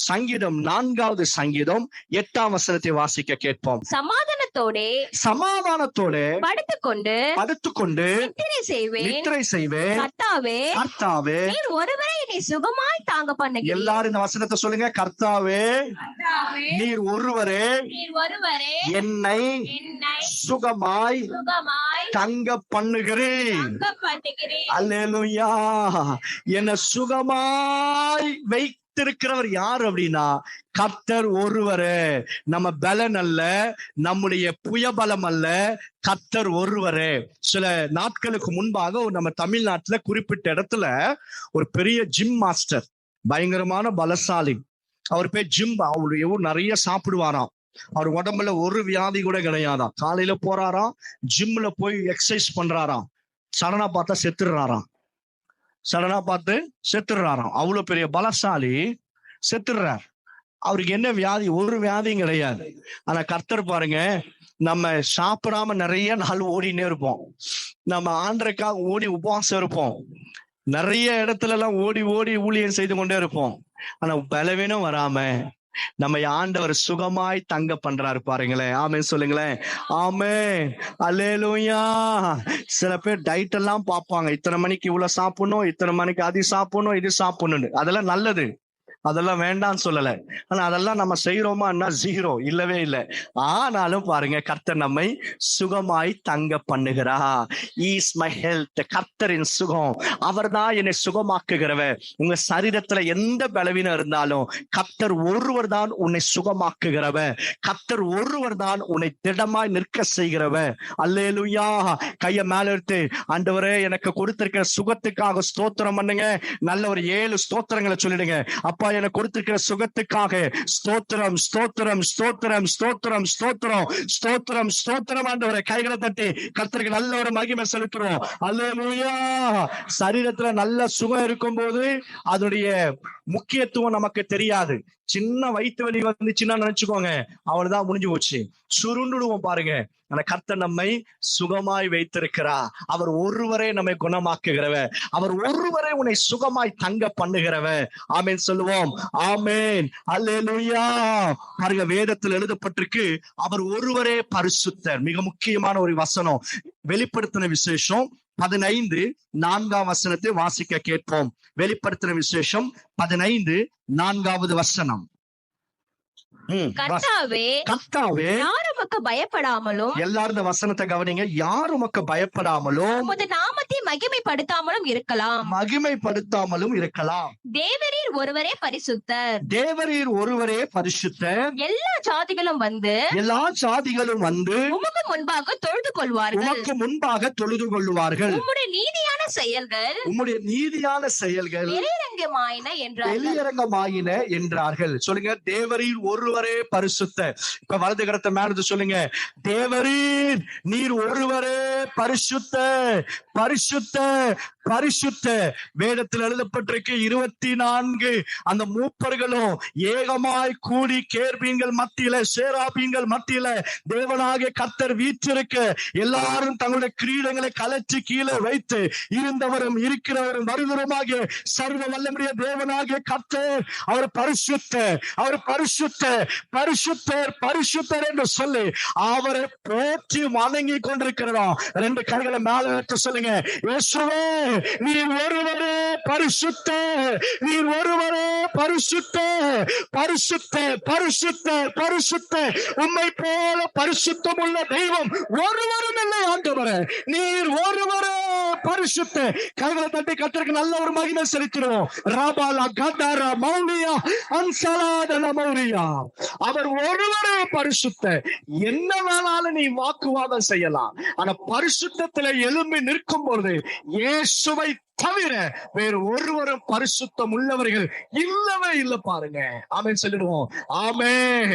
சங்கீதம் 4வது சங்கீதம் 8ஆம் வசனத்தை வாசிக்க கேட்போம். சமாதானத்தோட படுத்துக்கொண்டு நித்திரை செய்வேன். கர்த்தாவே நீர் ஒருவரே என்னை சுகமாய் தாங்க பண்ணுகிறீர். எல்லாரும் இந்த வசனத்தை சொல்லுங்க. கர்த்தாவே நீர் ஒருவரே என்னை சுகமாய் தங்க பண்ணுகிறேன். அல்லேலூயா. என்னை சுகமாய் வைத்திருக்கிறவர் யார் அப்படின்னா கர்த்தர் ஒருவரே. நம்ம பலன் அல்ல, நம்முடைய புயபலம் அல்ல, கர்த்தர் ஒருவரே. சில நாட்களுக்கு முன்பாக நம்ம தமிழ்நாட்டுல குறிப்பிட்ட இடத்துல ஒரு பெரிய ஜிம் மாஸ்டர், பயங்கரமான பலசாலி. அவர் பேர் ஜிம். அவருடைய நிறைய சாப்பிடுவாராம். அவர் உடம்புல ஒரு வியாதி கூட கிடையாதாம். காலையில போறாராம், ஜிம்ல போய் எக்ஸசைஸ் பண்றாராம். சடனா பார்த்தா செத்துடுறாராம். அவ்வளவு பெரிய பலசாலி செத்துடுறார். அவருக்கு என்ன வியாதி? ஒரு வியாதியும் கிடையாது. ஆனா கர்த்தர் பாருங்க, நம்ம சாப்பிடாம நிறைய நாள் ஓடினே இருப்போம். நம்ம ஆண்டரைக்காக ஓடி உபவாசம் இருப்போம். நிறைய இடத்துல எல்லாம் ஓடி ஊழியம் செய்து கொண்டே இருப்போம். ஆனா பலவீனம் வராம நம்ம ஆண்டவர் சுகமாய் தங்க பண்றாரு பாருங்களேன். ஆமென் சொல்லுங்களேன். ஆமென். அல்லேலூயா. சில பேர் டயட் எல்லாம் பார்ப்பாங்க. இத்தனை மணிக்கு இவ்வளவு சாப்பிடணும், இத்தனை மணிக்கு அது சாப்பிடணும், இது சாப்பிடணும்னு. அதெல்லாம் நல்லது, அதெல்லாம் வேண்டாம்னு சொல்லல. ஆனா அதெல்லாம் நம்ம செய்யறோமா? ஜீரோ, இல்லவே இல்லை. ஆனாலும் பாருங்க, கர்த்தர் நம்மை சுகமாய் தங்க பண்ணுகிறா. Is my health. கர்த்தரின் சுகம். அவர் தான் என்னை சுகமாக்குகிறவர். உங்க சரீரத்துல எந்த பலவீனம் இருந்தாலும் கர்த்தர் ஒருவர் தான் உன்னை சுகமாக்குகிறவர். கர்த்தர் ஒருவர் தான் உன்னை திடமாய் நிற்க செய்கிறவர். அல்லேலூயா. கைய மேல எடுத்து, ஆண்டவரே எனக்கு கொடுத்திருக்கிற சுகத்துக்காக ஸ்தோத்திரம் பண்ணுங்க. நல்ல ஒரு 7 ஸ்தோத்திரங்களை சொல்லிடுங்க. அப்பா, எனக்கு கொடுத்திருக்கிற சுகத்துக்காக ஸ்தோத்திரம், ஸ்தோத்திரம், ஸ்தோத்திரம், ஸ்தோத்திரம், ஸ்தோத்திரம், ஸ்தோத்திரம், ஸ்தோத்திரம். ஆண்டவரே, கைகளை தட்டி கர்த்தருக்கு நல்ல ஒரு மகிமை செலுத்துறோம். அல்லேலூயா. சரீரத்துல நல்ல சுகம் இருக்கும் போது அதோடைய முக்கியத்துவம் நமக்கு தெரியாது. சின்ன வயிற்று வலி வந்துச்சுன்னா நினைச்சுக்கோங்க, அவள்தான் முடிஞ்சு போச்சு, சுருண்டுடுவோம் பாருங்க. ஆனா கர்த்தர் நம்மை சுகமாய் வைத்திருக்கிறா. அவர் ஒருவரே நம்மை குணமாக்குகிறவர். அவர் ஒருவரே உன்னை சுகமாய் தங்க பண்ணுகிறவர். ஆமேன் சொல்லுவோம். ஆமேன். அல்லேலூயா. பாருங்க, வேதத்தில் எழுதப்பட்டிருக்கு, அவர் ஒருவரே பரிசுத்தர். மிக முக்கியமான ஒரு வசனம். வெளிப்படுத்தின விசேஷம் 15:4 வசனத்தை வாசிக்க கேட்போம். வெளிப்படுத்தின விசேஷம் 15:4 வசனம். கர்த்தாவே, யார் உமக்கு பயப்படாமலும், எல்லாரும் இந்த வசனத்தை கவனிங்க, யார் உமக்கு பயப்படாமலும் உமது நாமத்தை மகிமைப்படுத்தாமலும் இருக்கலாம். தேவரீர் ஒருவரே பரிசுத்தர். எல்லா ஜாதிகளும் வந்து உமக்கு முன்பாக தொழுது கொள்வார்கள். உம்முடைய நீதியான செயல்கள் வெளியரங்கமாயின என்றார்கள். சொல்லுங்க, தேவரீர் ஒருவரே பரிசுத்தர். இப்ப வலது கரத்தை மேல சொல்லுங்க, தேவரீர் நீர் ஒருவரே பரிசுத்தர், பரிசுத்தர், பரிசுத்தர். வேதத்தில் எழுதப்பட்டிருக்கு, 24 அந்த மூப்பர்களும் ஏகமாய் கூடி கேர்பீன்கள் மத்தியில, சேராபீன்கள் மத்தியில தேவனாகிய கர்த்தர் வீற்றிருக்க, எல்லாரும் தங்களுடைய கிரீடங்களை கலற்றி கீழே வைத்து, இருந்தவரும் இருக்கிறவரும் வருகிறவருமாகிய சர்வ வல்லமையுடைய தேவனாகிய கர்த்தர் அவர் பரிசுத்தர், அவர் பரிசுத்தர், பரிசுத்தர், பரிசுத்தர் என்று சொல்லி அவரை போற்றி வணங்கி கொண்டிருக்கிறோம். 2 கைகளை மேல வைத்து சொல்லுங்க, இயேசுவே நீர் ஒருவரே பரிசுத்தர், நீர் ஒருவரே பரிசுத்தர், பரிசுத்தர், பரிசுத்தர், பரிசுத்தர். உம்மை போல பரிசுத்தம் உள்ள தெய்வம் ஒருவரும் இல்லை ஆண்டவரே. நீர் ஒருவரே பரிசுத்தர். கைகளை தட்டி கர்த்தருக்கு நல்ல ஒரு மகிமை செலுத்துறோம். ராபாலா கதாரா மௌலியா அன்சலாதன மௌலியா. அவர் ஒருவரே பரிசுத்தர். என்ன வேணாலும் நீ வாக்குவாதம் செய்யலாம், ஆனா பரிசுத்தத்துல எழும்பி நிற்கும் பொழுது இயேசுவை தவிர வேறு ஒருவரும் பரிசுத்தம் உள்ளவர்கள் இல்லவே இல்லை. பாருங்க. ஆமென் சொல்லிடுவோம். ஆமென்.